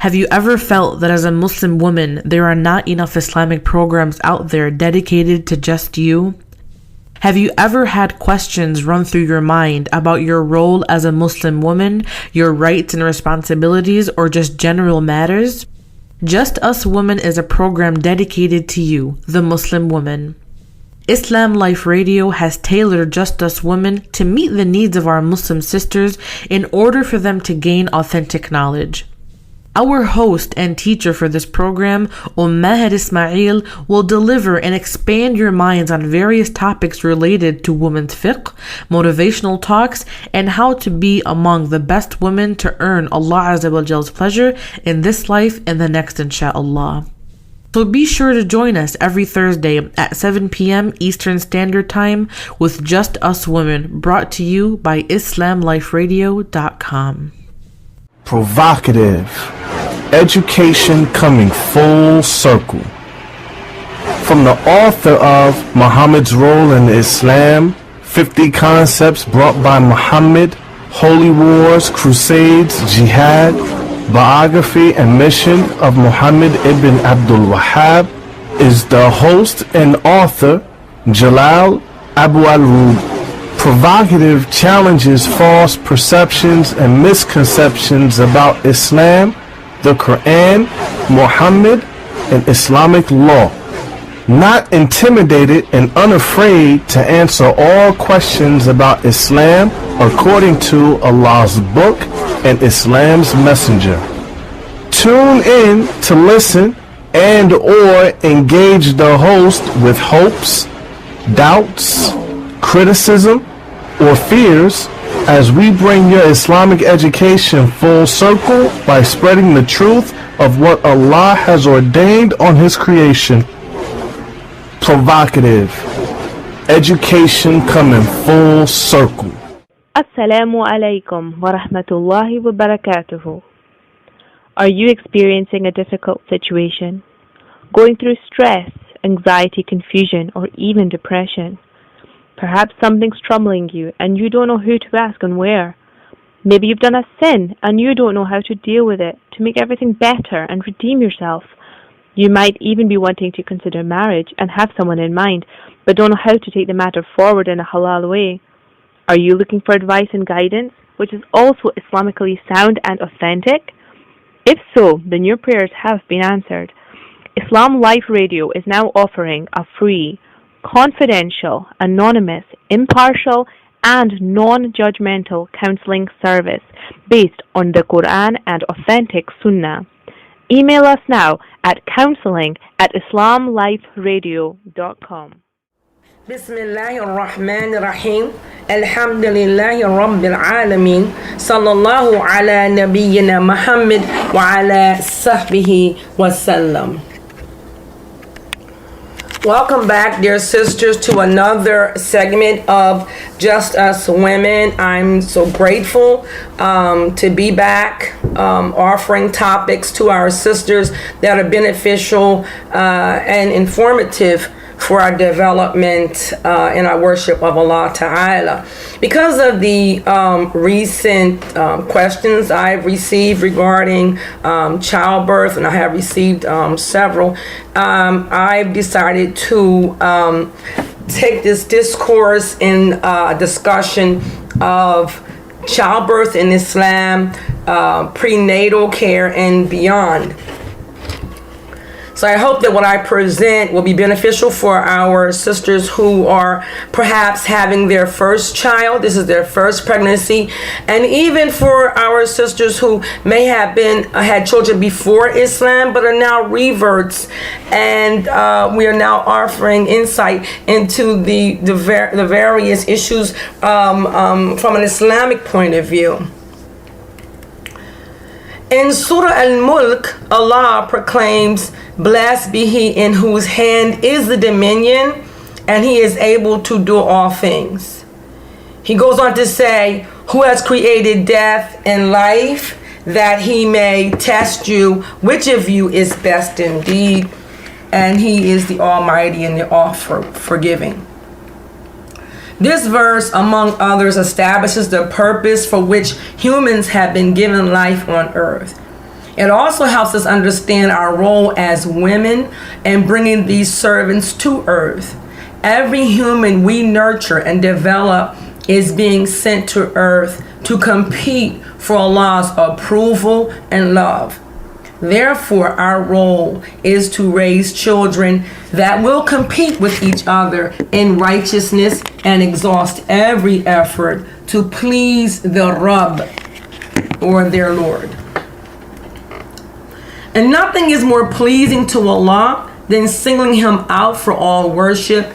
Have you ever felt that as a Muslim woman, there are not enough Islamic programs out there dedicated to just you? Have you ever had questions run through your mind about your role as a Muslim woman, your rights and responsibilities, or just general matters? Just Us Women is a program dedicated to you, the Muslim woman. Islam Life Radio has tailored Just Us Women to meet the needs of our Muslim sisters in order for them to gain authentic knowledge. Our host and teacher for this program, Ismaa'eel, will deliver and expand your minds on various topics related to women's fiqh, motivational talks, and how to be among the best women to earn Allah Azza wa Jal's pleasure in this life and the next, inshaAllah. So be sure to join us every Thursday at 7 p.m. Eastern Standard Time with Just Us Women, brought to you by IslamLifeRadio.com. Provocative. Education coming full circle. From the author of Muhammad's Role in Islam, 50 Concepts Brought by Muhammad, Holy Wars, Crusades, Jihad, Biography and Mission of Muhammad ibn Abdul Wahhab, is the host and author Jalal Abu al-Rub. Provocative challenges false perceptions and misconceptions about Islam, the Quran, Muhammad, and Islamic law. Not intimidated and unafraid to answer all questions about Islam according to Allah's book and Islam's messenger. Tune in to listen and or engage the host with hopes, doubts, criticism, or fears as we bring your Islamic education full circle by spreading the truth of what Allah has ordained on His creation. Provocative. Education coming full circle. Assalamu alaikum wa rahmatullahi wa barakatuhu. Are you experiencing a difficult situation? Going through stress, anxiety, confusion, or even depression? Perhaps something's troubling you and you don't know who to ask and where. Maybe you've done a sin and you don't know how to deal with it to make everything better and redeem yourself. You might even be wanting to consider marriage and have someone in mind, but don't know how to take the matter forward in a halal way. Are you looking for advice and guidance, which is also Islamically sound and authentic? If so, then your prayers have been answered. Islam Life Radio is now offering a free, confidential, anonymous, impartial, and non-judgmental counseling service based on the Quran and authentic Sunnah. Email us now at counseling@islamliferadio.com. Bismillahirrahmanirrahim. Alhamdulillahi Rabbil Alameen. Sallallahu ala nabiyyina Muhammad wa ala sahbihi wa sallam. Welcome back, dear sisters, to another segment of Just Us Women. I'm so grateful to be back, offering topics to our sisters that are beneficial and informative for our development in our worship of Allah Ta'ala. Because of the recent questions I've received regarding childbirth, and I have received several, I've decided to take this discourse in discussion of childbirth in Islam, prenatal care, and beyond. So I hope that what I present will be beneficial for our sisters who are perhaps having their first child. This is their first pregnancy. And even for our sisters who may have had children before Islam but are now reverts. And we are now offering insight into the various issues from an Islamic point of view. In Surah Al-Mulk, Allah proclaims, "Blessed be He in whose hand is the dominion, and He is able to do all things." He goes on to say, "Who has created death and life, that He may test you, which of you is best indeed, and He is the Almighty and the all-forgiving." This verse, among others, establishes the purpose for which humans have been given life on earth. It also helps us understand our role as women in bringing these servants to earth. Every human we nurture and develop is being sent to earth to compete for Allah's approval and love. Therefore, our role is to raise children that will compete with each other in righteousness and exhaust every effort to please the Rabb, or their Lord. And nothing is more pleasing to Allah than singling Him out for all worship,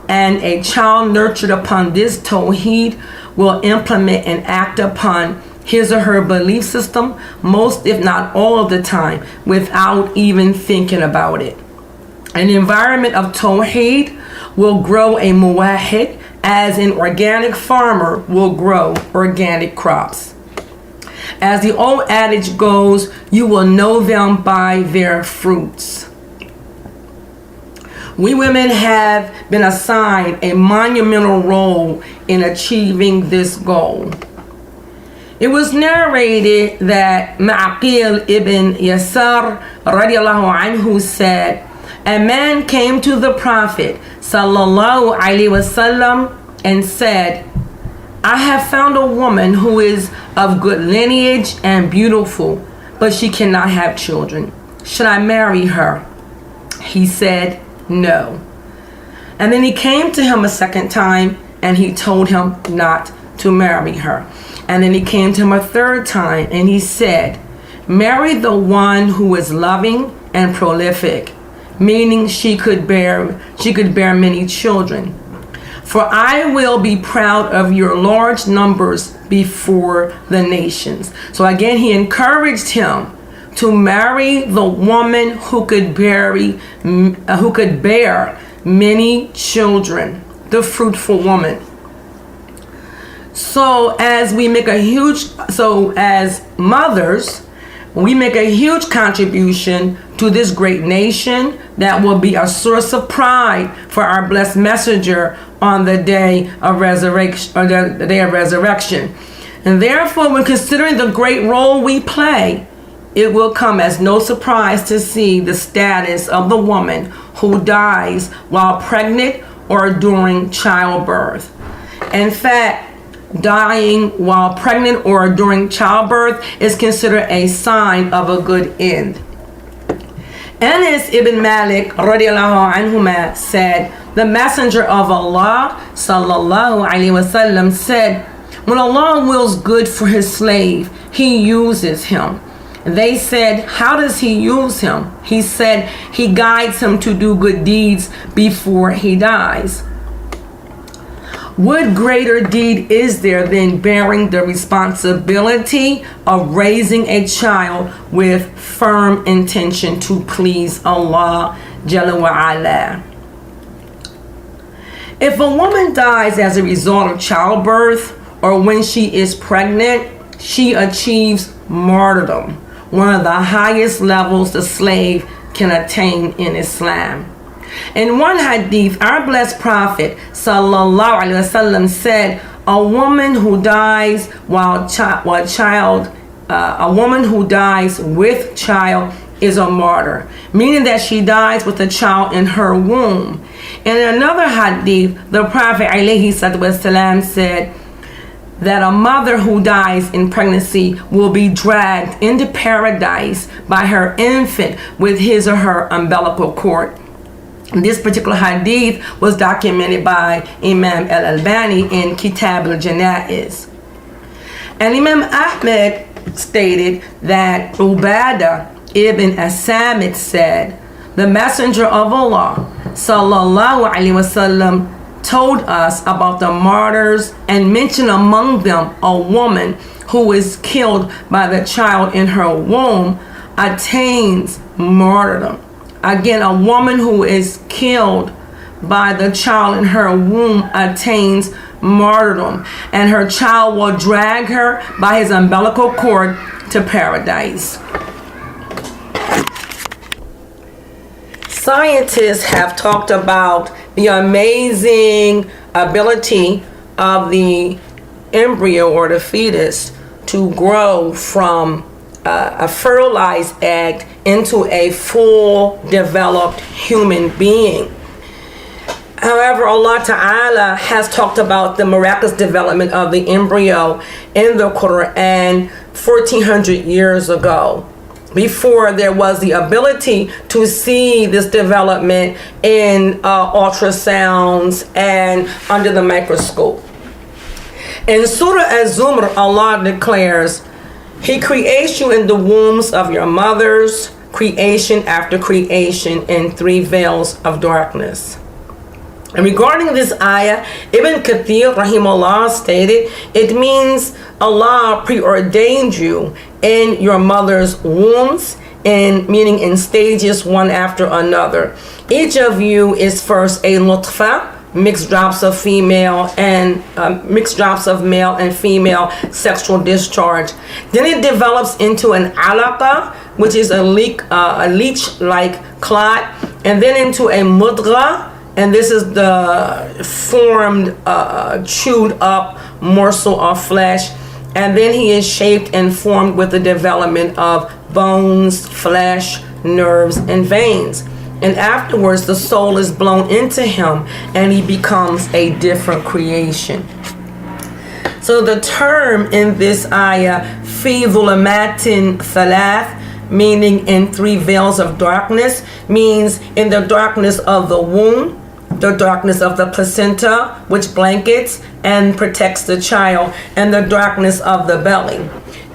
and a child nurtured upon this Tawheed will implement and act upon his or her belief system most, if not all of the time, without even thinking about it. An environment of Tawheed will grow a muwahid, as an organic farmer will grow organic crops. As the old adage goes, you will know them by their fruits. We women have been assigned a monumental role in achieving this goal. It was narrated that Ismaa'eel ibn Yasar radiallahu anhu said, a man came to the Prophet sallallahu alaihi wasallam and said, I have found a woman who is of good lineage and beautiful, but she cannot have children. Should I marry her? He said, no. And then he came to him a second time and he told him not to marry her. And then he came to him a third time and he said, marry the one who is loving and prolific, meaning she could bear many children. For I will be proud of your large numbers before the nations. So again, he encouraged him to marry the woman who could bear many children, the fruitful woman. So as mothers, we make a huge contribution to this great nation that will be a source of pride for our blessed messenger on the day of resurrection, or the day of resurrection. And therefore, when considering the great role we play, it will come as no surprise to see the status of the woman who dies while pregnant or during childbirth. In fact, dying while pregnant or during childbirth is considered a sign of a good end. Anas ibn Malik radiallahu anhuma said, the messenger of Allah sallallahu alaihi wasallam said, when Allah wills good for his slave, he uses him. They said, how does he use him? He said, he guides him to do good deeds before he dies. What greater deed is there than bearing the responsibility of raising a child with firm intention to please Allah Jalla wa Ala? If a woman dies as a result of childbirth or when she is pregnant, she achieves martyrdom, one of the highest levels the slave can attain in Islam. In one hadith, our blessed Prophet sallallahu alaihi wasallam said, a woman who dies with child is a martyr, meaning that she dies with a child in her womb. And in another hadith, the Prophet alayhi salatu wasalam said that a mother who dies in pregnancy will be dragged into paradise by her infant with his or her umbilical cord. This particular hadith was documented by Imam al-Albani in Kitab al-Janaiz. And Imam Ahmed stated that Ubadah ibn As-Samit said, the messenger of Allah sallallahu alaihi wasallam told us about the martyrs and mentioned among them a woman who is killed by the child in her womb attains martyrdom. Again, a woman who is killed by the child in her womb attains martyrdom, and her child will drag her by his umbilical cord to paradise. Scientists have talked about the amazing ability of the embryo or the fetus to grow from a fertilized egg into a full developed human being. However, Allah Ta'ala has talked about the miraculous development of the embryo in the Quran 1400 years ago, before there was the ability to see this development in ultrasounds and under the microscope. In Surah Az-Zumar, Allah declares, He creates you in the wombs of your mothers, creation after creation, in 3 veils of darkness. And regarding this ayah, Ibn Kathir rahimahullah stated, it means Allah preordained you in your mother's wombs, meaning in stages one after another. Each of you is first a nutfa, mixed drops of male and female sexual discharge. Then it develops into an alaqa, which is a leech-like clot, and then into a mudgha, and this is the formed, chewed up morsel of flesh. And then he is shaped and formed with the development of bones, flesh, nerves, and veins. And afterwards, the soul is blown into him, and he becomes a different creation. So the term in this ayah, fi dhulumatin thalath, meaning in 3 veils of darkness, means in the darkness of the womb, the darkness of the placenta, which blankets and protects the child, and the darkness of the belly.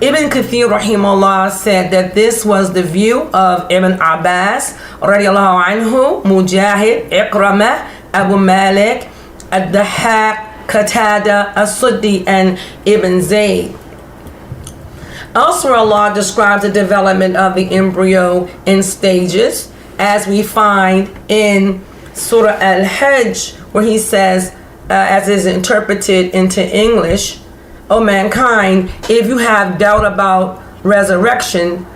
Ibn Kathir rahimahullah said that this was the view of Ibn Abbas radiallahu anhu, Mujahid, Ikramah, Abu Malik, Ad-Dahhak, Qatada, As-Suddi, and Ibn Zayd. Elsewhere, Allah describes the development of the embryo in stages, as we find in Surah Al-Hajj, where he says, as is interpreted into English, O mankind, if you have doubt about resurrection,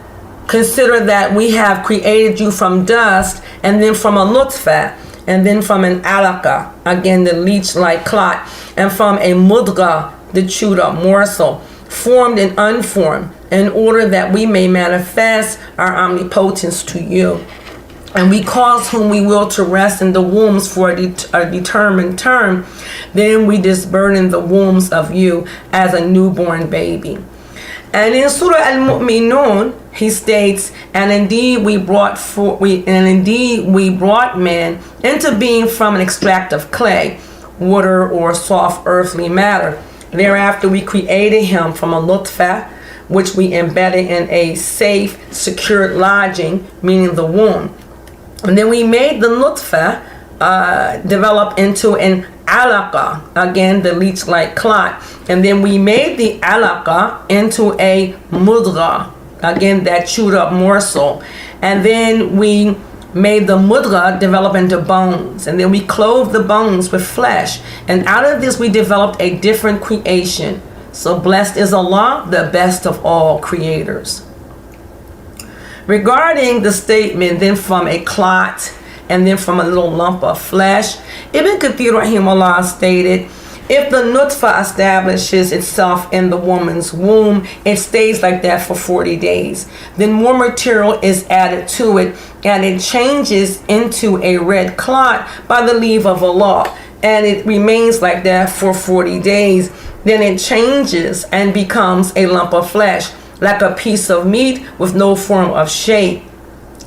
consider that we have created you from dust, and then from a nutfa, and then from an alaqa, again the leech-like clot, and from a mudgha, the chewed up morsel, formed and unformed, in order that we may manifest our omnipotence to you. And we cause whom we will to rest in the wombs for a determined term. Then we disburden the wombs of you as a newborn baby. And in Surah Al-Mu'minun, he states, and indeed we brought man into being from an extract of clay, water, or soft earthly matter. Thereafter we created him from a nutfa, which we embedded in a safe, secured lodging, meaning the womb. And then we made the nutfa develop into an alaqa, again the leech-like clot. And then we made the alaqa into a mudgha, again that chewed up morsel. And then we made the mudgha develop into bones. And then we clothed the bones with flesh. And out of this we developed a different creation. So blessed is Allah, the best of all creators. Regarding the statement, then from a clot and then from a little lump of flesh, Ibn Kathir rahimahullah stated, if the nutfa establishes itself in the woman's womb, it stays like that for 40 days. Then more material is added to it, and it changes into a red clot by the leave of Allah. And it remains like that for 40 days. Then it changes and becomes a lump of flesh, like a piece of meat with no form of shape.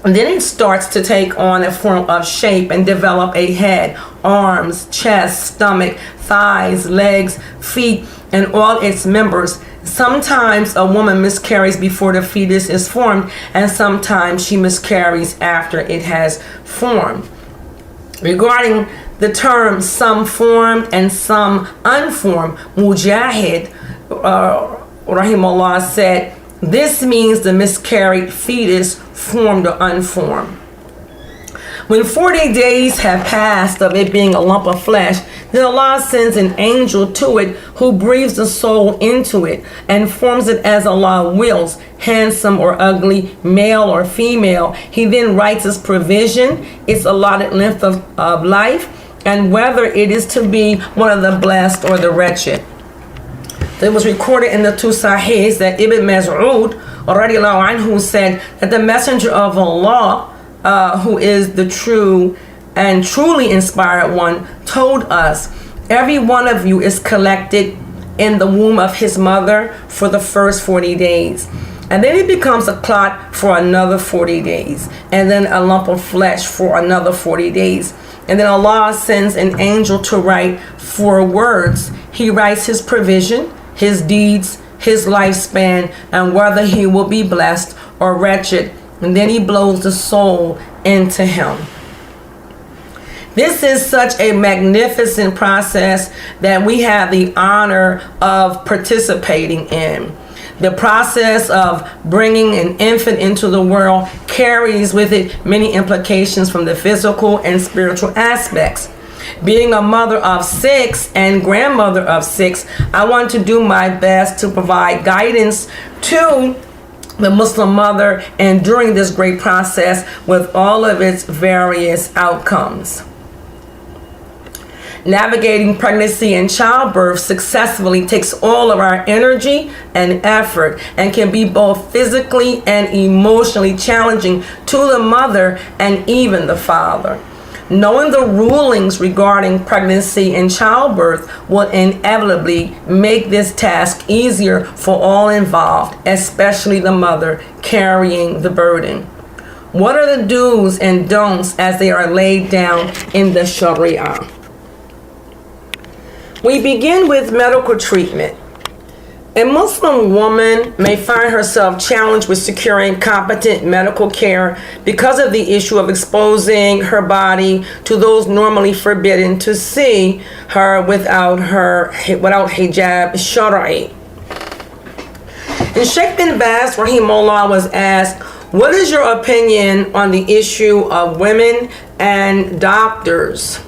And then it starts to take on a form of shape and develop a head, arms, chest, stomach, thighs, legs, feet, and all its members. Sometimes a woman miscarries before the fetus is formed, and sometimes she miscarries after it has formed. Regarding the term some formed and some unformed, Mujahid rahimahullah said, this means the miscarried fetus, formed or unformed. When 40 days have passed of it being a lump of flesh, then Allah sends an angel to it who breathes the soul into it and forms it as Allah wills, handsome or ugly, male or female. He then writes its provision, its allotted length of life, and whether it is to be one of the blessed or the wretched. It was recorded in the 2 Sahihs that Ibn Mas'ud radiallahu anhu said that the Messenger of Allah, who is the true and truly inspired one, told us, every one of you is collected in the womb of his mother for the first 40 days. And then it becomes a clot for another 40 days. And then a lump of flesh for another 40 days. And then Allah sends an angel to write 4 words. He writes his provision, his deeds, his lifespan, and whether he will be blessed or wretched. And then he blows the soul into him. This is such a magnificent process that we have the honor of participating in. The process of bringing an infant into the world carries with it many implications from the physical and spiritual aspects. Being a mother of 6 and grandmother of 6, I want to do my best to provide guidance to the Muslim mother and during this great process with all of its various outcomes. Navigating pregnancy and childbirth successfully takes all of our energy and effort and can be both physically and emotionally challenging to the mother and even the father. Knowing the rulings regarding pregnancy and childbirth will inevitably make this task easier for all involved, especially the mother carrying the burden. What are the do's and don'ts as they are laid down in the Sharia? We begin with medical treatment. A Muslim woman may find herself challenged with securing competent medical care because of the issue of exposing her body to those normally forbidden to see her without hijab shar'i. And Sheikh bin Baz rahimahullah was asked, what is your opinion on the issue of women and doctors?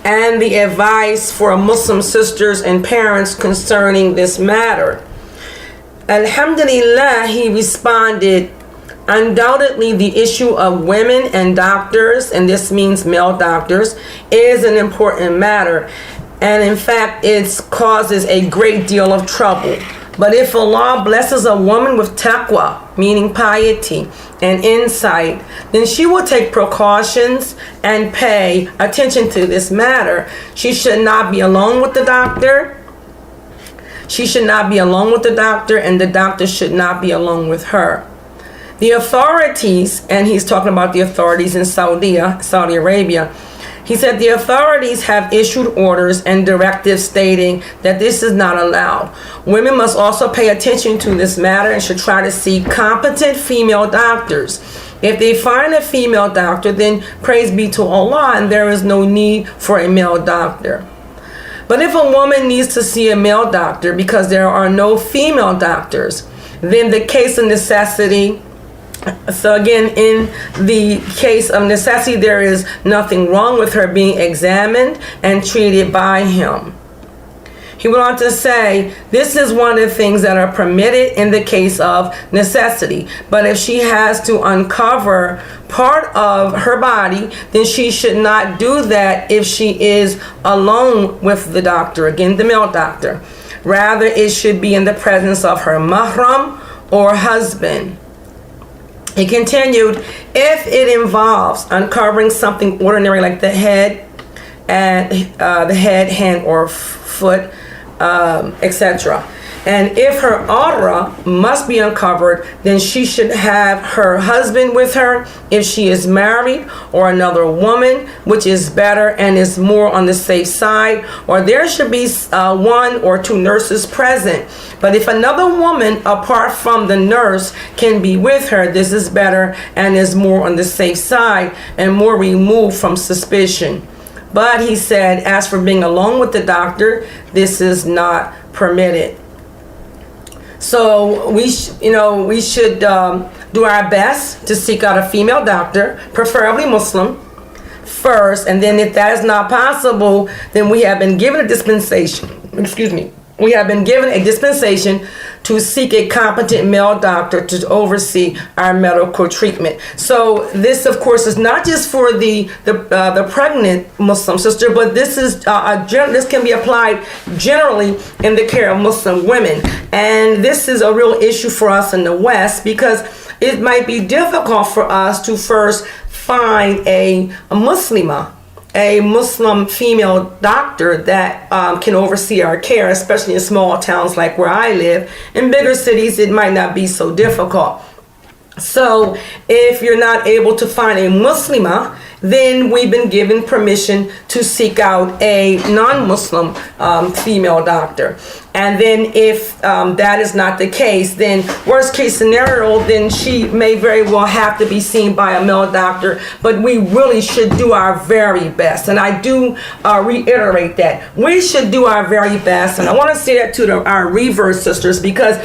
And the advice for Muslim sisters and parents concerning this matter. Alhamdulillah, he responded, undoubtedly the issue of women and doctors, and this means male doctors, is an important matter. And in fact, it causes a great deal of trouble. But if Allah blesses a woman with taqwa, meaning piety and insight, then she will take precautions and pay attention to this matter. She should not be alone with the doctor. She should not be alone with the doctor, and the doctor should not be alone with her. The authorities, and he's talking about the authorities in Saudi Arabia, he said the authorities have issued orders and directives stating that this is not allowed. Women must also pay attention to this matter and should try to see competent female doctors. If they find a female doctor, then praise be to Allah, and there is no need for a male doctor. But if a woman needs to see a male doctor because there are no female doctors, then the case of necessity. So again, in the case of necessity, there is nothing wrong with her being examined and treated by him. He went on to say, this is one of the things that are permitted in the case of necessity. But if she has to uncover part of her body, then she should not do that if she is alone with the doctor, again, the male doctor. Rather, it should be in the presence of her mahram or husband. He continued, if it involves uncovering something ordinary like the head, and the head, hand, or foot, etc. And if her aura must be uncovered, then she should have her husband with her if she is married, or another woman, which is better and is more on the safe side, or there should be 1 or 2 nurses present. But if another woman apart from the nurse can be with her, this is better and is more on the safe side and more removed from suspicion. But he said, as for being alone with the doctor, this is not permitted. So we should do our best to seek out a female doctor, preferably Muslim, first, and then if that is not possible, then we have been given a dispensation. We have been given a dispensation to seek a competent male doctor to oversee our medical treatment. So this, of course, is not just for the pregnant Muslim sister, but this is this can be applied generally in the care of Muslim women. And this is a real issue for us in the West, because it might be difficult for us to first find a Muslimah, a Muslim female doctor that can oversee our care, especially in small towns like where I live. In bigger cities, it might not be so difficult. So if you're not able to find a Muslimah, then we've been given permission to seek out a non-Muslim female doctor. And then if that is not the case, then worst case scenario, then she may very well have to be seen by a male doctor. But we really should do our very best. And I do reiterate that. We should do our very best. And I want to say that to our revert sisters, because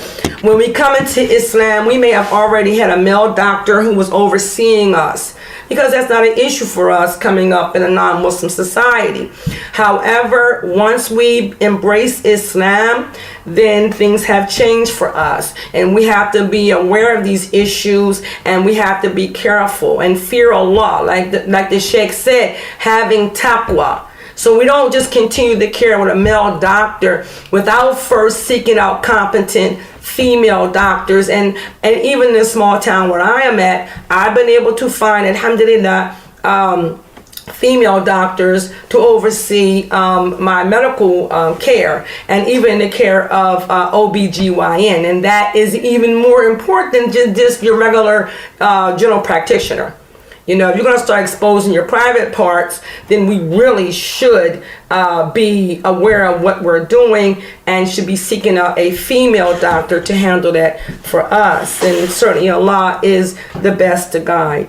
when we come into Islam, we may have already had a male doctor who was overseeing us, because that's not an issue for us coming up in a non-Muslim society. However, once we embrace Islam, then things have changed for us, and we have to be aware of these issues, and we have to be careful and fear Allah, like the Sheikh said, having taqwa. So we don't just continue the care with a male doctor without first seeking out competent female doctors. And even in the small town where I am at, I've been able to find, alhamdulillah, female doctors to oversee my medical care, and even the care of OBGYN. And that is even more important than just your regular general practitioner. You know, if you're going to start exposing your private parts, then we really should be aware of what we're doing, and should be seeking out a female doctor to handle that for us. And certainly Allah is the best to guide.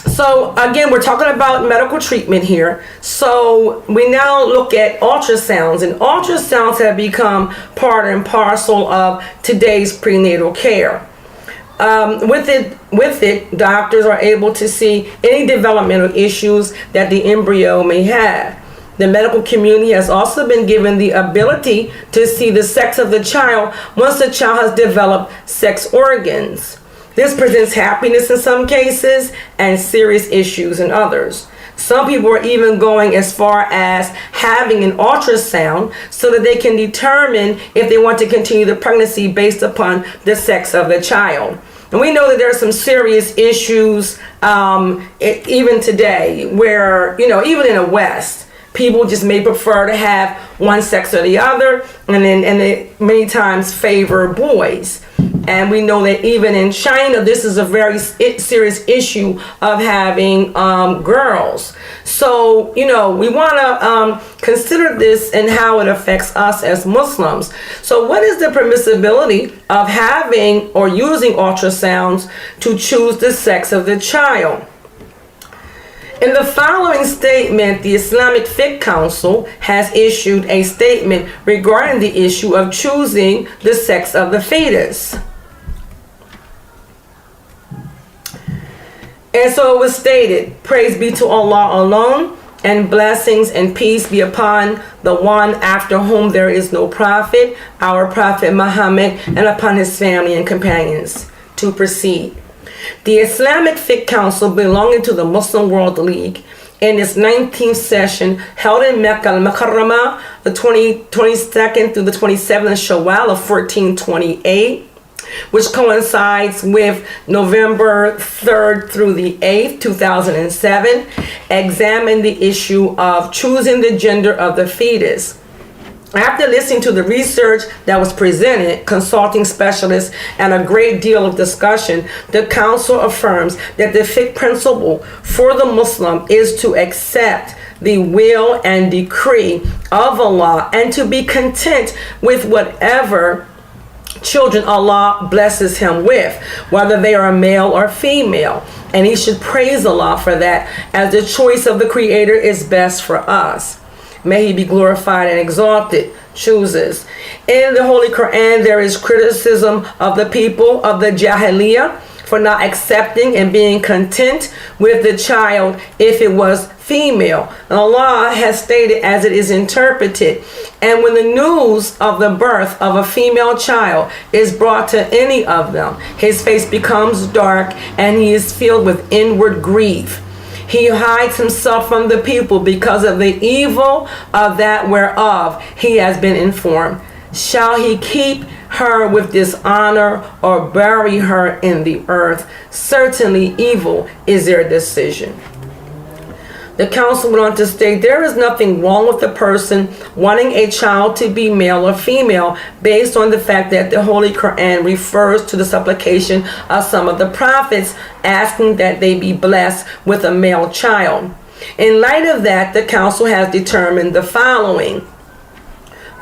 So again, we're talking about medical treatment here. So we now look at ultrasounds, and ultrasounds have become part and parcel of today's prenatal care. With it, doctors are able to see any developmental issues that the embryo may have. The medical community has also been given the ability to see the sex of the child once the child has developed sex organs. This presents happiness in some cases and serious issues in others. Some people are even going as far as having an ultrasound so that they can determine if they want to continue the pregnancy based upon the sex of the child. And we know that there are some serious issues even today where, you know, even in the West, people just may prefer to have one sex or the other, and they many times favor boys. And we know that even in China, this is a very serious issue of having girls. So, you know, we want to consider this and how it affects us as Muslims. So what is the permissibility of having or using ultrasounds to choose the sex of the child? In the following statement, the Islamic Fiqh Council has issued a statement regarding the issue of choosing the sex of the fetus. And so it was stated, praise be to Allah alone, and blessings and peace be upon the one after whom there is no prophet, our Prophet Muhammad, and upon his family and companions. To proceed. The Islamic Fiqh Council, belonging to the Muslim World League, in its 19th session held in Mecca al-Mukarramah, the 22nd through the 27th Shawwal of 1428, which coincides with November 3rd through the 8th, 2007, examined the issue of choosing the gender of the fetus. After listening to the research that was presented, consulting specialists, and a great deal of discussion, the council affirms that the fiqh principle for the Muslim is to accept the will and decree of Allah and to be content with whatever children Allah blesses him with, whether they are male or female. And he should praise Allah for that, as the choice of the Creator is best for us. May he be glorified and exalted, chooses. In the Holy Quran, there is criticism of the people of the Jahiliyyah for not accepting and being content with the child if it was female. And Allah has stated as it is interpreted. And when the news of the birth of a female child is brought to any of them, his face becomes dark and he is filled with inward grief. He hides himself from the people because of the evil of that whereof he has been informed. Shall he keep her with dishonor or bury her in the earth? Certainly evil is their decision. The council went on to state, there is nothing wrong with the person wanting a child to be male or female based on the fact that the Holy Quran refers to the supplication of some of the prophets asking that they be blessed with a male child. In light of that, the council has determined the following.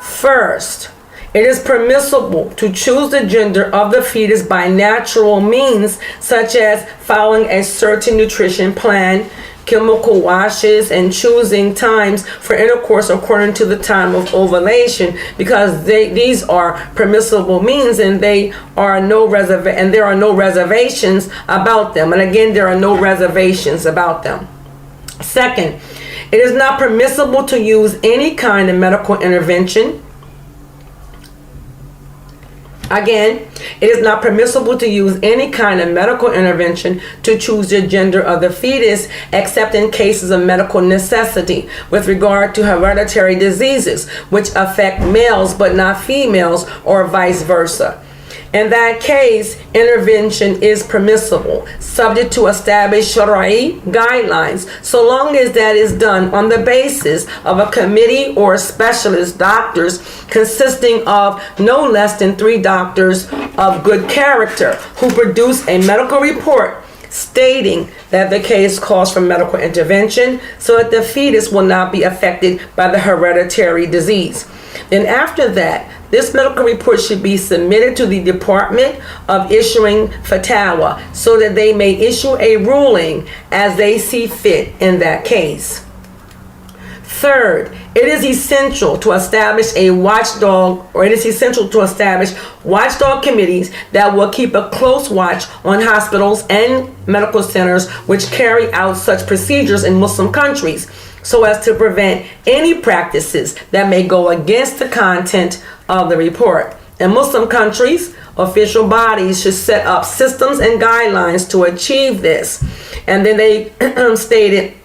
First, it is permissible to choose the gender of the fetus by natural means, such as following a certain nutrition plan, chemical washes, and choosing times for intercourse according to the time of ovulation, because these are permissible means and there are no reservations about them. And again, there are no reservations about them. Second, it is not permissible to use any kind of medical intervention. Again, it is not permissible to use any kind of medical intervention to choose the gender of the fetus, except in cases of medical necessity with regard to hereditary diseases, which affect males but not females, or vice versa. In that case, intervention is permissible, subject to established Shari'i guidelines, so long as that is done on the basis of a committee or specialist doctors consisting of no less than 3 doctors of good character who produce a medical report stating that the case calls for medical intervention so that the fetus will not be affected by the hereditary disease. Then after that, this medical report should be submitted to the Department of Issuing Fatwa so that they may issue a ruling as they see fit in that case. Third, it is essential to establish watchdog committees that will keep a close watch on hospitals and medical centers which carry out such procedures in Muslim countries, so as to prevent any practices that may go against the content of the report. In Muslim countries, official bodies should set up systems and guidelines to achieve this. And then they stated,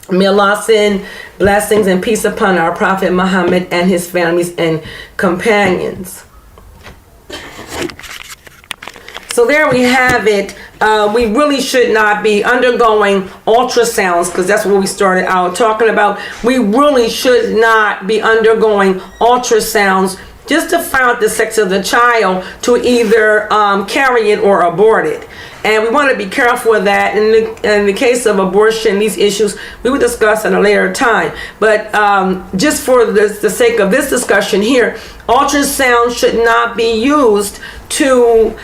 may Allah send blessings and peace upon our Prophet Muhammad and his families and companions. So there we have it. We really should not be undergoing ultrasounds, because that's what we started out talking about. We really should not be undergoing ultrasounds just to find out the sex of the child, to either carry it or abort it. And we want to be careful of that. In the case of abortion, these issues we will discuss at a later time. But just for the sake of this discussion here, ultrasound should not be used to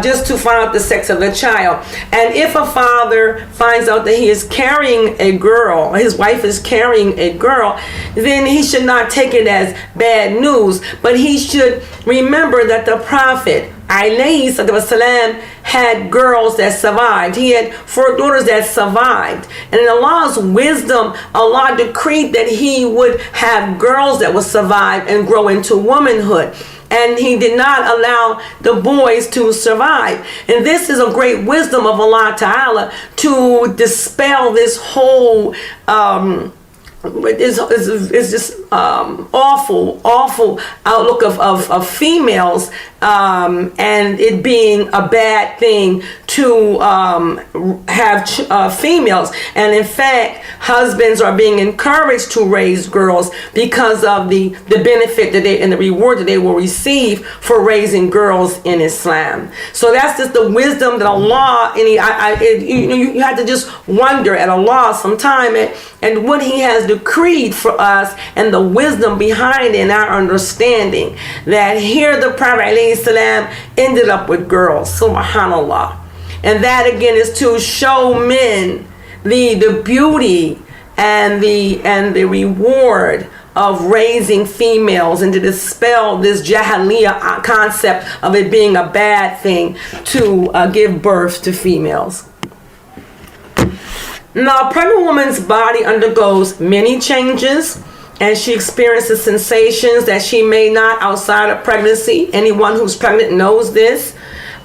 just to find out the sex of the child. And if a father finds out that he is carrying a girl, his wife is carrying a girl, then he should not take it as bad news, but he should remember that the Prophet alayhi salam had girls that survived. He had 4 daughters that survived. And in Allah's wisdom, Allah decreed that he would have girls that would survive and grow into womanhood. And he did not allow the boys to survive. And this is a great wisdom of Allah Ta'ala to dispel this whole it's just awful outlook of females, and it being a bad thing to have females. And in fact, husbands are being encouraged to raise girls because of the benefit that and the reward that they will receive for raising girls in Islam. So that's just the wisdom that Allah, and you have to just wonder at Allah sometime and what he has decreed for us, and the wisdom behind it and our understanding that here the Prophet ﷺ ended up with girls, subhanallah. And that again is to show men the beauty and the reward of raising females, and to dispel this jahiliyyah concept of it being a bad thing to give birth to females. Now, a pregnant woman's body undergoes many changes, and she experiences sensations that she may not outside of pregnancy. Anyone who's pregnant knows this.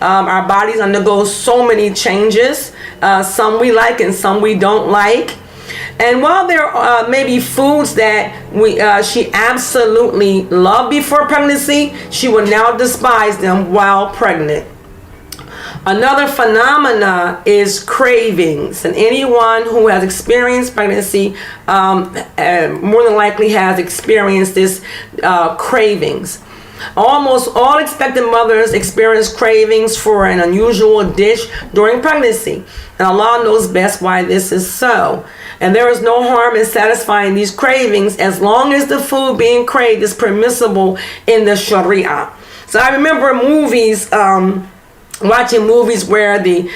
Our bodies undergo so many changes. Some we like and some we don't like. And while there may be foods that she absolutely loved before pregnancy, she will now despise them while pregnant. Another phenomena is cravings, and anyone who has experienced pregnancy more than likely has experienced this cravings. Almost all expectant mothers experience cravings for an unusual dish during pregnancy, and Allah knows best why this is so. And there is no harm in satisfying these cravings as long as the food being craved is permissible in the Sharia. So I remember movies, watching movies where the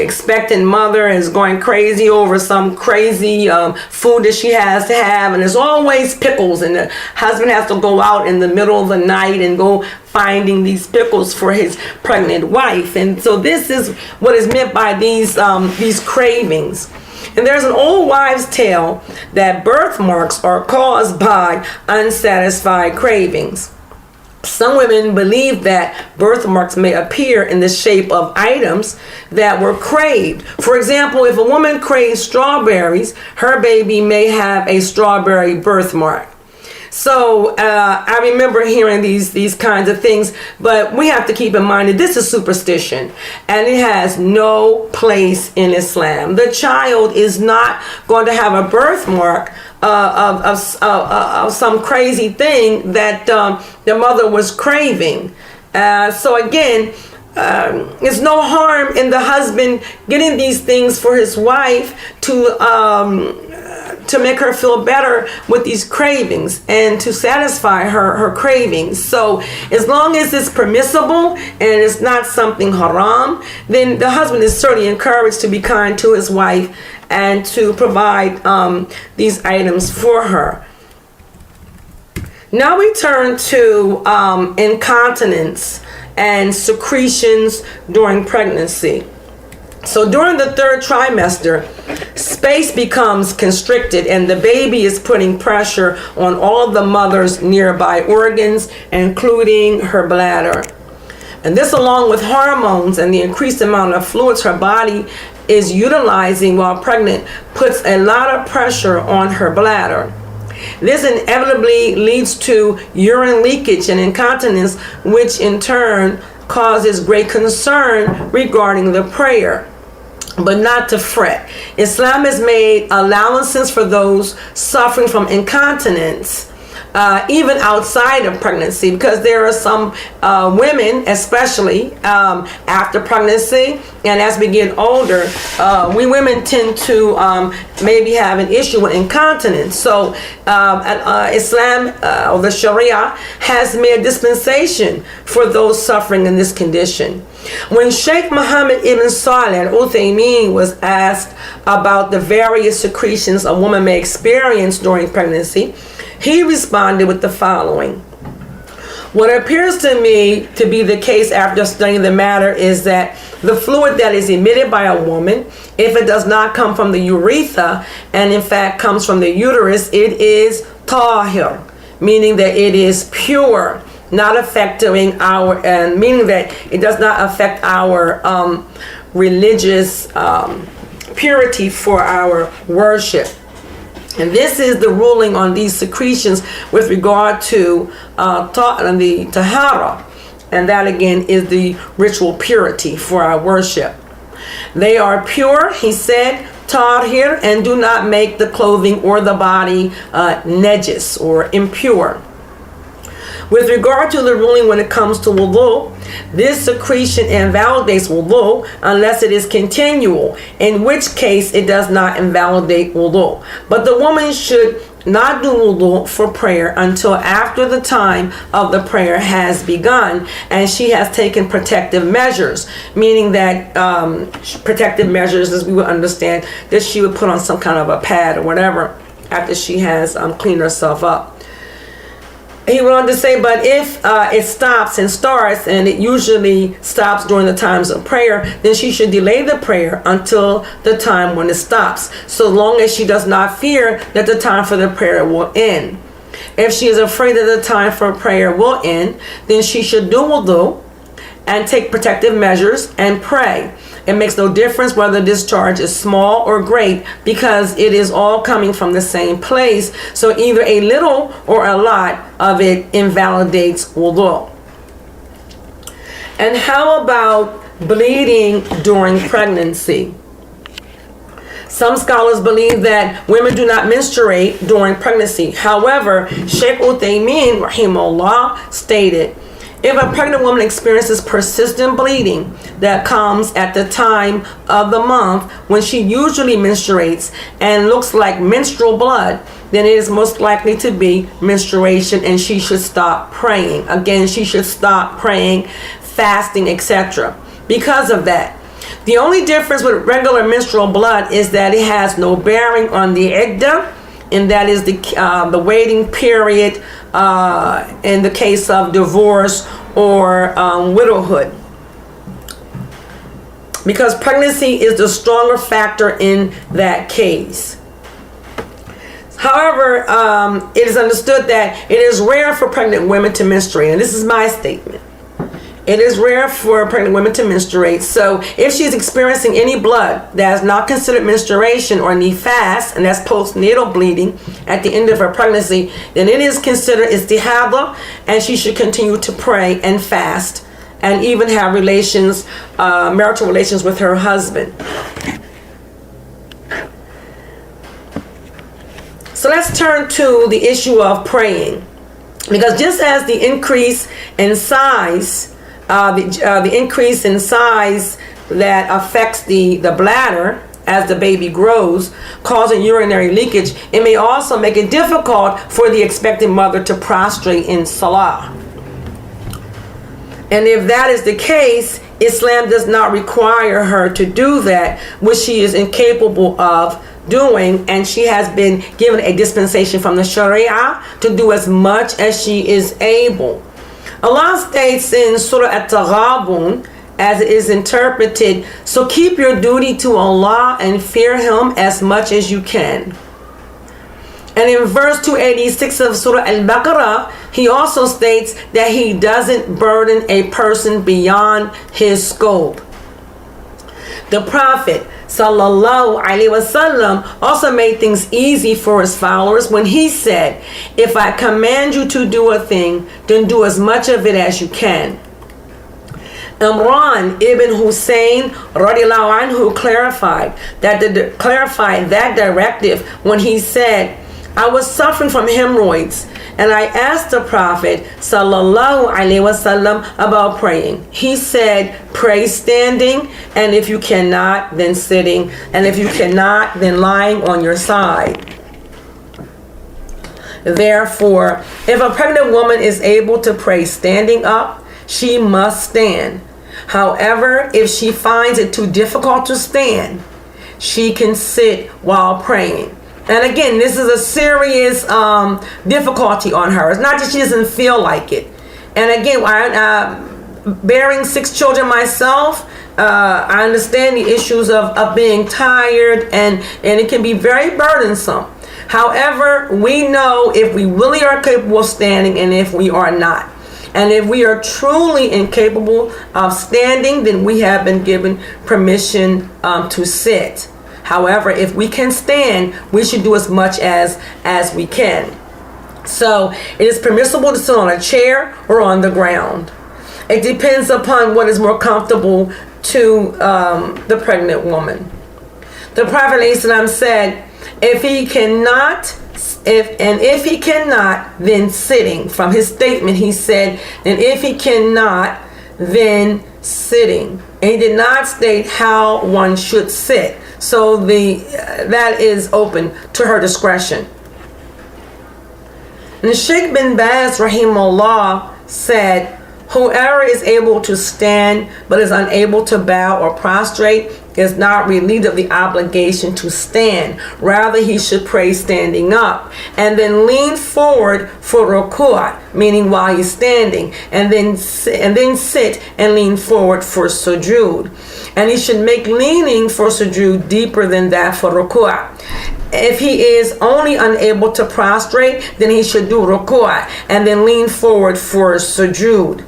expectant mother is going crazy over some crazy food that she has to have, and there's always pickles, and the husband has to go out in the middle of the night and go finding these pickles for his pregnant wife. And so this is what is meant by these cravings. And there's an old wives' tale that birthmarks are caused by unsatisfied cravings. Some women believe that birthmarks may appear in the shape of items that were craved. For example, if a woman craves strawberries, her baby may have a strawberry birthmark. So I remember hearing these kinds of things, but we have to keep in mind that this is superstition, and it has no place in Islam. The child is not going to have a birthmark of some crazy thing that the mother was craving. So again, there's no harm in the husband getting these things for his wife to make her feel better with these cravings and to satisfy her cravings. So as long as it's permissible and it's not something haram, then the husband is certainly encouraged to be kind to his wife and to provide these items for her. Now we turn to incontinence and secretions during pregnancy. So during the third trimester, space becomes constricted and the baby is putting pressure on all of the mother's nearby organs, including her bladder. And this, along with hormones and the increased amount of fluids her body is utilizing while pregnant, puts a lot of pressure on her bladder. This inevitably leads to urine leakage and incontinence, which in turn causes great concern regarding the prayer. But not to fret. Islam has made allowances for those suffering from incontinence, even outside of pregnancy, because there are some women, especially after pregnancy and as we get older, we women tend to maybe have an issue with incontinence. So Islam or the Sharia has made a dispensation for those suffering in this condition. When Sheikh Muhammad ibn Salih al-Uthaymeen was asked about the various secretions a woman may experience during pregnancy, he responded with the following. What appears to me to be the case after studying the matter is that the fluid that is emitted by a woman, if it does not come from the urethra and in fact comes from the uterus, it is tahir, meaning that it is pure, not affecting our, meaning that it does not affect our religious purity for our worship. And this is the ruling on these secretions with regard to the tahara. And that again is the ritual purity for our worship. They are pure, he said, tahir, and do not make the clothing or the body najis or impure. With regard to the ruling when it comes to wudu, this secretion invalidates wudu unless it is continual, in which case it does not invalidate wudu. But the woman should not do wudu for prayer until after the time of the prayer has begun and she has taken protective measures, meaning that protective measures, as we would understand, that she would put on some kind of a pad or whatever after she has cleaned herself up. He went on to say, but if it stops and starts, and it usually stops during the times of prayer, then she should delay the prayer until the time when it stops, so long as she does not fear that the time for the prayer will end. If she is afraid that the time for prayer will end, then she should do wudu and take protective measures and pray. It makes no difference whether discharge is small or great, because it is all coming from the same place. So either a little or a lot of it invalidates wudu. And how about bleeding during pregnancy? Some scholars believe that women do not menstruate during pregnancy. However, Sheikh Uthaymeen, rahimahullah, stated, if a pregnant woman experiences persistent bleeding that comes at the time of the month when she usually menstruates and looks like menstrual blood, then it is most likely to be menstruation, and she should stop praying. Again, she should stop praying, fasting, etc. because of that. The only difference with regular menstrual blood is that it has no bearing on the iddah, and that is the waiting period in the case of divorce or widowhood, because pregnancy is the stronger factor in that case. However, it is understood that it is rare for pregnant women to menstruate, and this is my statement. It is rare for pregnant women to menstruate. So if she is experiencing any blood that is not considered menstruation or nifas, and that's postnatal bleeding at the end of her pregnancy, then it is considered istihada, and she should continue to pray and fast and even have relations, marital relations with her husband. So let's turn to the issue of praying, because just as the increase in size, the increase in size that affects the bladder as the baby grows, causing urinary leakage, it may also make it difficult for the expectant mother to prostrate in salah. And if that is the case, Islam does not require her to do that, which she is incapable of doing, and she has been given a dispensation from the Sharia to do as much as she is able. Allah states in Surah At-Taghabun, as it is interpreted, so keep your duty to Allah and fear Him as much as you can. And in verse 286 of Surah Al-Baqarah, He also states that He doesn't burden a person beyond his scope. The Prophet Sallallahu Alaihi Wasallam also made things easy for his followers when he said, if I command you to do a thing, then do as much of it as you can. Imran ibn Hussein radiallahu anhu clarified that directive when he said, I was suffering from hemorrhoids, and I asked the Prophet Sallallahu Alaihi Wasallam about praying. He said, pray standing, and if you cannot, then sitting, and if you cannot, then lying on your side. Therefore, if a pregnant woman is able to pray standing up, she must stand. However, if she finds it too difficult to stand, she can sit while praying. And again, this is a serious difficulty on her. It's not that she doesn't feel like it. And again, bearing 6 children myself, I understand the issues of being tired, and it can be very burdensome. However, we know if we really are capable of standing and if we are not. And if we are truly incapable of standing, then we have been given permission to sit. However, if we can stand, we should do as much as we can. So it is permissible to sit on a chair or on the ground. It depends upon what is more comfortable to the pregnant woman. The Prophet ﷺ said, if he cannot, then sitting. From his statement, he said, and if he cannot, then sitting. And he did not state how one should sit. So that is open to her discretion. And Sheikh bin Baz rahimahullah said, Whoever is able to stand but is unable to bow or prostrate is not relieved of the obligation to stand. Rather, he should pray standing up and then lean forward for ruku'ah, meaning while he's standing, and then sit and lean forward for sujood. And he should make leaning for sujood deeper than that for ruku'ah. If he is only unable to prostrate, then he should do ruku'ah and then lean forward for sujood.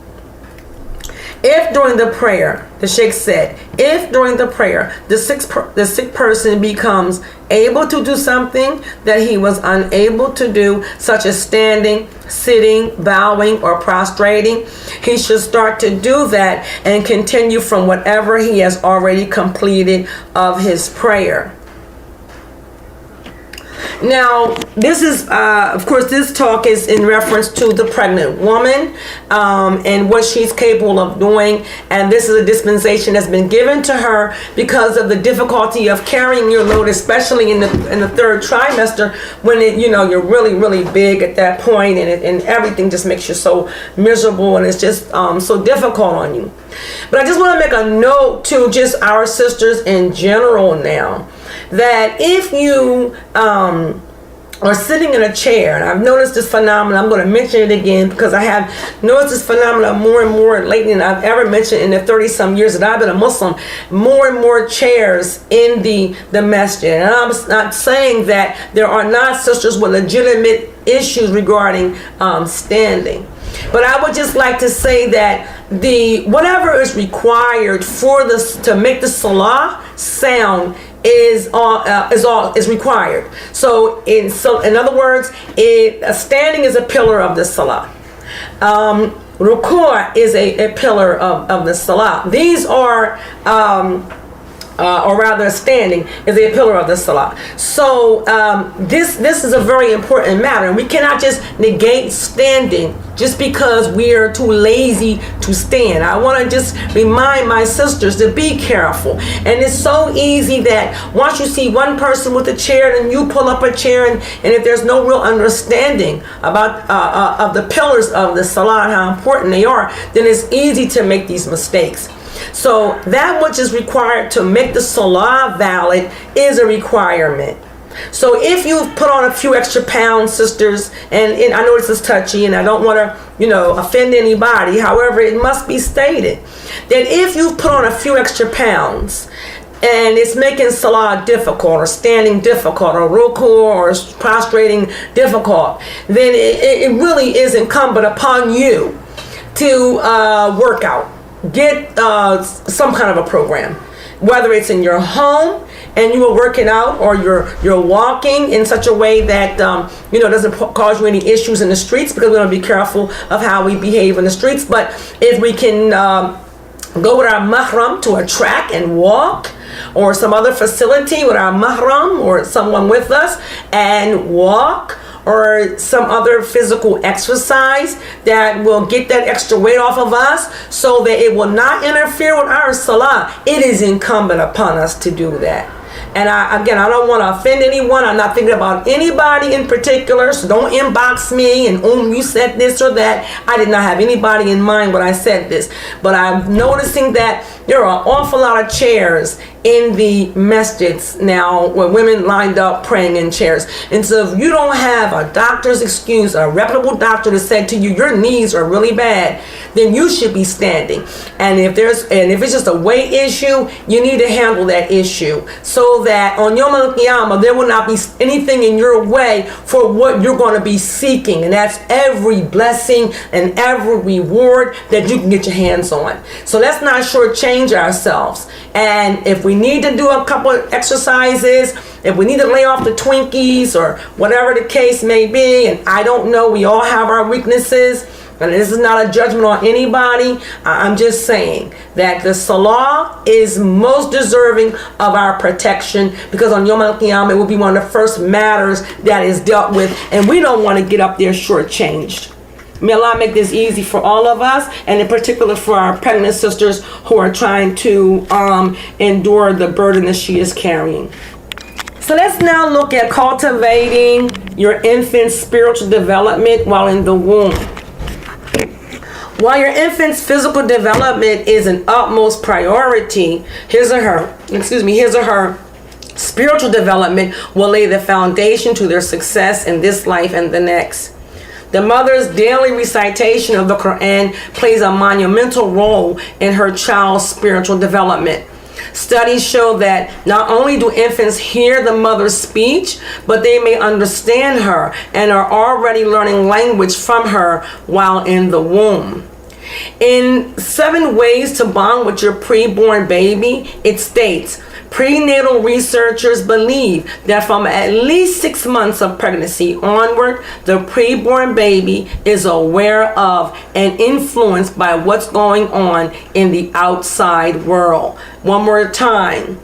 If during the prayer, the Sheikh said, if during the prayer the sick person becomes able to do something that he was unable to do, such as standing, sitting, bowing, or prostrating, he should start to do that and continue from whatever he has already completed of his prayer. Now, this is, of course, this talk is in reference to the pregnant woman and what she's capable of doing. And this is a dispensation that's been given to her because of the difficulty of carrying your load, especially in the third trimester, when you're really, really big at that point, and everything just makes you so miserable, and it's just so difficult on you. But I just want to make a note to just our sisters in general now, that if you are sitting in a chair, and I've noticed this phenomenon, I'm going to mention it again because I have noticed this phenomenon more and more lately than I've ever mentioned in the 30-some years that I've been a Muslim. More and more chairs in the masjid. And I'm not saying that there are not sisters with legitimate issues regarding standing. But I would just like to say that whatever is required for this to make the salah sound is required. So in other words, standing is a pillar of the salah. Ruku' is a pillar of the salah. These are or rather standing is a pillar of the salah. So this is a very important matter, and we cannot just negate standing just because we are too lazy to stand. I want to just remind my sisters to be careful. And it's so easy that once you see one person with a chair, then you pull up a chair, and if there's no real understanding about of the pillars of the salah and how important they are, then it's easy to make these mistakes. So that which is required to make the salah valid is a requirement. So if you've put on a few extra pounds, sisters, and I know this is touchy and I don't want to, offend anybody. However, it must be stated that if you've put on a few extra pounds and it's making salah difficult, or standing difficult, or ruku or prostrating difficult, then it really is incumbent upon you to work out. Get some kind of a program, whether it's in your home and you are working out, or you're walking in such a way that doesn't cause you any issues in the streets, because we want to be careful of how we behave in the streets. But if we can go with our mahram to a track and walk, or some other facility with our mahram or someone with us and walk, or some other physical exercise that will get that extra weight off of us so that it will not interfere with our salah, it is incumbent upon us to do that. And I don't want to offend anyone. I'm not thinking about anybody in particular, so don't inbox me and you said this or that. I did not have anybody in mind when I said this. But I'm noticing that there are an awful lot of chairs in the masjids now, with women lined up praying in chairs. And so if you don't have a doctor's excuse, a reputable doctor to say to you, your knees are really bad, then you should be standing. And if it's just a weight issue, you need to handle that issue so that on Yom Al-Qiyamah there will not be anything in your way for what you're going to be seeking. And that's every blessing and every reward that you can get your hands on. So let's not shortchange ourselves. And if we need to do a couple of exercises, if we need to lay off the Twinkies or whatever the case may be, and I don't know, we all have our weaknesses, and this is not a judgment on anybody. I'm just saying that the salah is most deserving of our protection, because on Yom Al-Qiyamah it will be one of the first matters that is dealt with, and we don't want to get up there shortchanged. May Allah make this easy for all of us, and in particular for our pregnant sisters who are trying to endure the burden that she is carrying. So let's now look at cultivating your infant's spiritual development while in the womb. While your infant's physical development is an utmost priority, his or her spiritual development will lay the foundation to their success in this life and the next. The mother's daily recitation of the Quran plays a monumental role in her child's spiritual development. Studies show that not only do infants hear the mother's speech, but they may understand her and are already learning language from her while in the womb. In 7 Ways to Bond with Your Preborn Baby, it states, prenatal researchers believe that from at least 6 months of pregnancy onward, the preborn baby is aware of and influenced by what's going on in the outside world. One more time.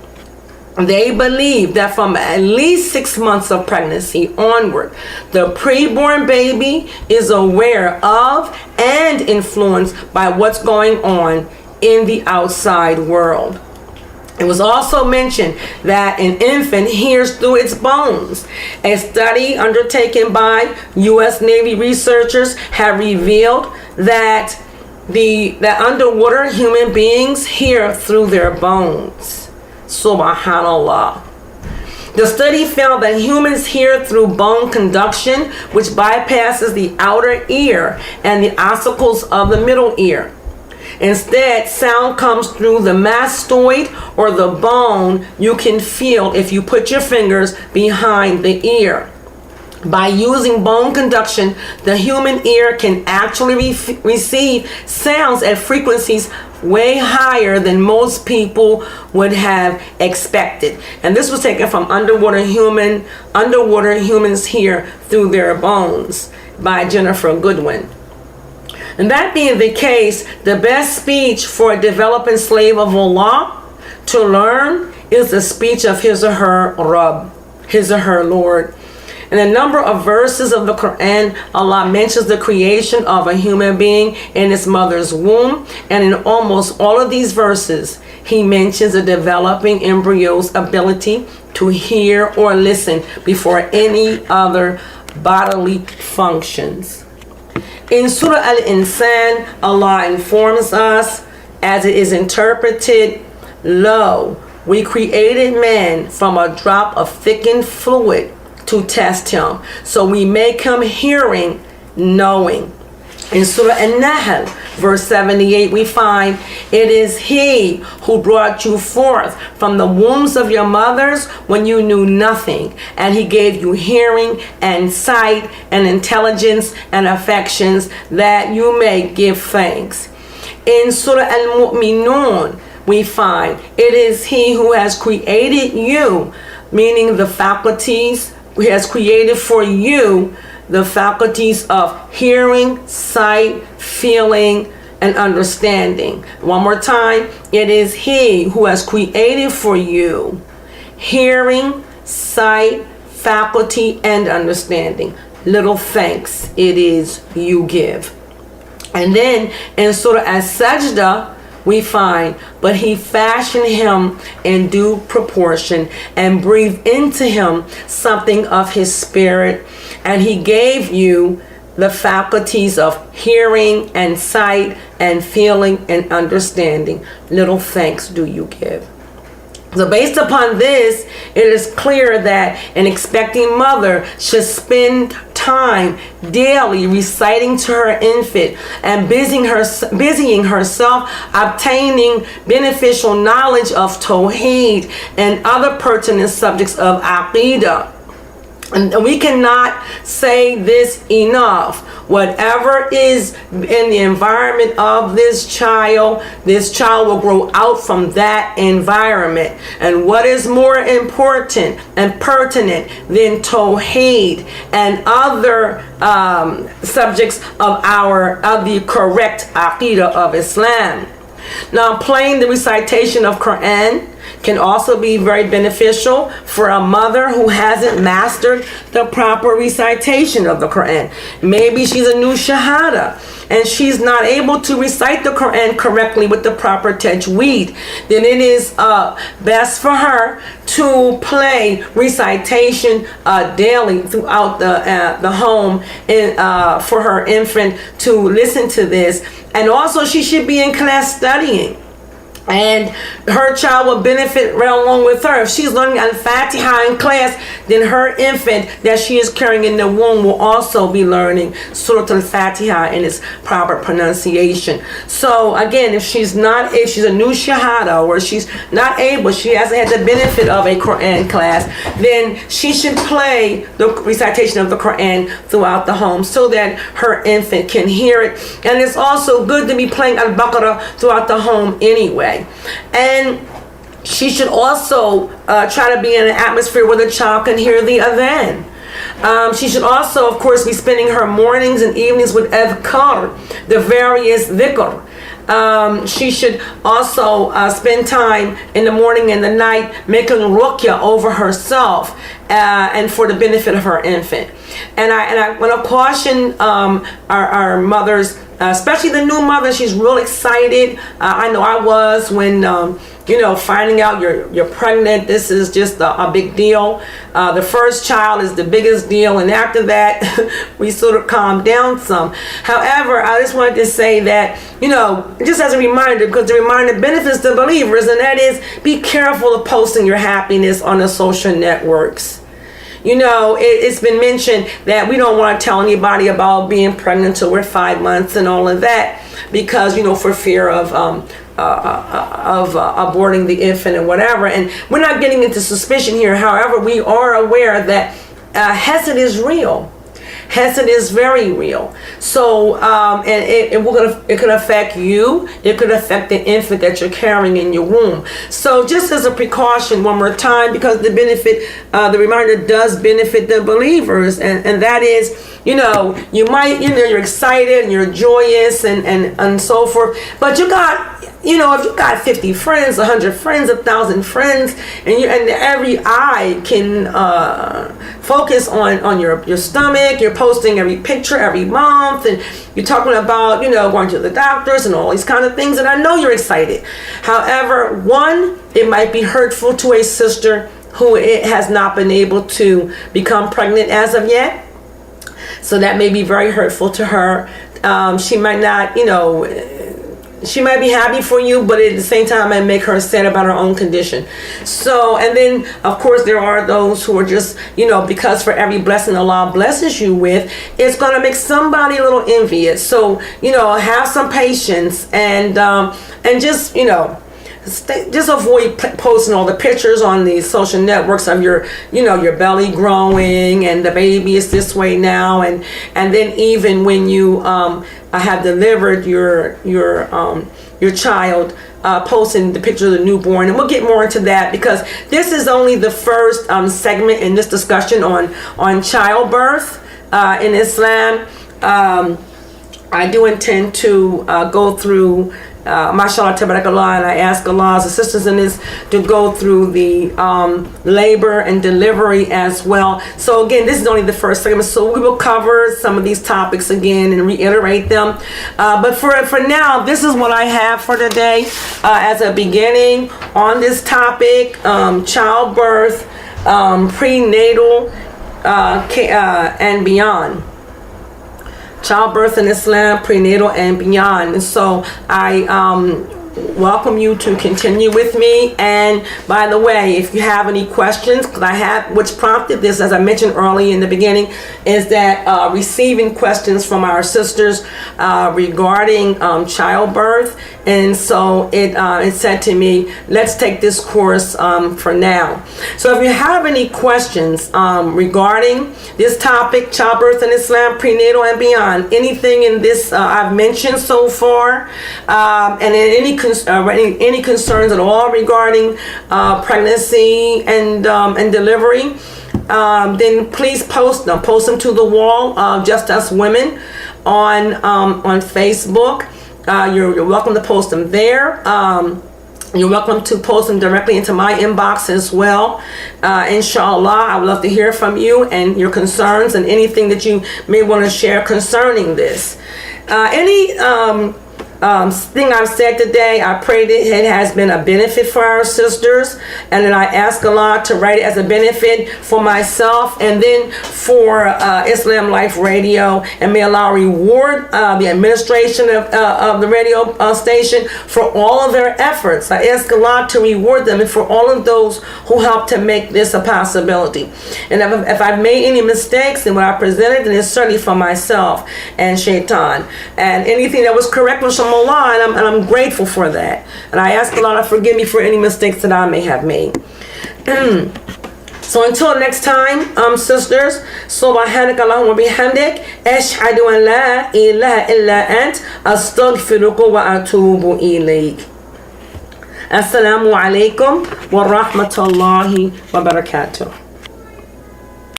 They believe that from at least 6 months of pregnancy onward, the preborn baby is aware of and influenced by what's going on in the outside world. It was also mentioned that an infant hears through its bones. A study undertaken by U.S. Navy researchers have revealed that underwater human beings hear through their bones. Subhanallah. The study found that humans hear through bone conduction, which bypasses the outer ear and the ossicles of the middle ear. Instead, sound comes through the mastoid, or the bone you can feel if you put your fingers behind the ear. By using bone conduction, the human ear can actually receive sounds at frequencies way higher than most people would have expected. And this was taken from Underwater Humans Hear Through Their Bones by Jennifer Goodwin. And that being the case, the best speech for a developing slave of Allah to learn is the speech of his or her Rabb, his or her Lord. In a number of verses of the Quran, Allah mentions the creation of a human being in its mother's womb. And in almost all of these verses, he mentions a developing embryo's ability to hear or listen before any other bodily functions. In Surah Al-Insan, Allah informs us, as it is interpreted, "Lo, we created man from a drop of thickened fluid to test him, so we make him hearing, knowing." In Surah An-Nahl, verse 78, we find, "It is he who brought you forth from the wombs of your mothers when you knew nothing, and he gave you hearing and sight and intelligence and affections that you may give thanks." In Surah Al-Mu'minun, we find, "It is he who has created you," meaning the faculties, he has created for you the faculties of hearing, sight, feeling, and understanding. One more time. "It is he who has created for you hearing, sight, faculty, and understanding. Little thanks it is you give." And then in Surah As-Sajdah, we find, "But he fashioned him in due proportion and breathed into him something of his spirit, and he gave you the faculties of hearing and sight and feeling and understanding. Little thanks do you give." So based upon this, it is clear that an expecting mother should spend time daily reciting to her infant and busying herself obtaining beneficial knowledge of Tawheed and other pertinent subjects of Aqidah. And we cannot say this enough. Whatever is in the environment of this child will grow out from that environment. And what is more important and pertinent than Tawheed and other subjects of the correct Aqidah of Islam? Now, playing the recitation of Quran can also be very beneficial for a mother who hasn't mastered the proper recitation of the Quran. Maybe she's a new Shahada and she's not able to recite the Quran correctly with the proper tajweed. Then it is best for her to play recitation daily throughout the home for her infant to listen to this And also she should be in class studying. And her child will benefit right along with her. If she's learning Al-Fatiha in class, then her infant that she is carrying in the womb will also be learning Surah Al-Fatiha in its proper pronunciation. So again, if she's a new shahada, or she's not able, she hasn't had the benefit of a Quran class, then she should play the recitation of the Quran throughout the home so that her infant can hear it. And it's also good to be playing Al-Baqarah throughout the home anyway. And she should also try to be in an atmosphere where the child can hear the adhan. She should also, of course, be spending her mornings and evenings with adhkar, the various dhikr. She should also spend time in the morning and the night making ruqya over herself and for the benefit of her infant. And I want to caution our mothers, especially the new mother. She's real excited. I know I was when finding out you're pregnant. This is just a big deal. The first child is the biggest deal, and after that we sort of calm down some. However, I just wanted to say that, just as a reminder, because the reminder benefits the believers, and that is, be careful of posting your happiness on the social networks. It's been mentioned that we don't want to tell anybody about being pregnant until we're 5 months and all of that, because for fear of aborting the infant and whatever. And we're not getting into suspicion here. However, we are aware that Hesed is real. Hesed is very real. So, and it could affect you. It could affect the infant that you're carrying in your womb. So, just as a precaution, one more time, because the reminder does benefit the believers, and that is, you might, you're excited and you're joyous and so forth, but you got, if you got 50 friends, 100 friends, 1,000 friends, and every eye can focus on your stomach. You're posting every picture every month, and you're talking about, going to the doctors and all these kind of things, and I know you're excited. However, one, it might be hurtful to a sister who has not been able to become pregnant as of yet. So that may be very hurtful to her. She might not, she might be happy for you, but at the same time, it might make her sad about her own condition. So, and then, of course, there are those who are just, because for every blessing Allah blesses you with, it's going to make somebody a little envious. So, have some patience and just, just avoid posting all the pictures on these social networks of your belly growing and the baby is this way now, and then even when you have delivered your child, posting the picture of the newborn. And we'll get more into that, because this is only the first segment in this discussion on childbirth in Islam. I do intend to go through mashallah, tabarakallah, and I ask Allah's assistance in this to go through the labor and delivery as well. So again, this is only the first segment, so we will cover some of these topics again and reiterate them. But for now, this is what I have for today as a beginning on this topic: childbirth, prenatal, and beyond. Childbirth in Islam, prenatal, and beyond. And so I welcome you to continue with me. And by the way, if you have any questions, which prompted this, as I mentioned early in the beginning, is that receiving questions from our sisters regarding childbirth. And so it said to me, let's take this course for now. So if you have any questions regarding this topic, childbirth in Islam, prenatal, and beyond, anything in this I've mentioned so far, and any concerns at all regarding pregnancy and delivery, then please post them to the wall of Just Us Women on Facebook. You're welcome to post them there. You're welcome to post them directly into my inbox as well. Inshallah, I would love to hear from you and your concerns and anything that you may want to share concerning this. Any thing I've said today, I pray that it has been a benefit for our sisters, and then I ask Allah to write it as a benefit for myself and then for Islam Life Radio, and may Allah reward the administration of the radio station for all of their efforts. I ask Allah to reward them and for all of those who helped to make this a possibility. And if I've made any mistakes in what I presented, then it's certainly for myself and Shaitan. And anything that was correct was from Allah, and I'm grateful for that. And I ask Allah to forgive me for any mistakes that I may have made. So until next time, sisters, subhanak Allahumma bihamdik, ashhadu an la ilaha illa ant, astaghfiruka wa atubu ilayk. Assalamu alaikum wa rahmatullahi wa barakatuh.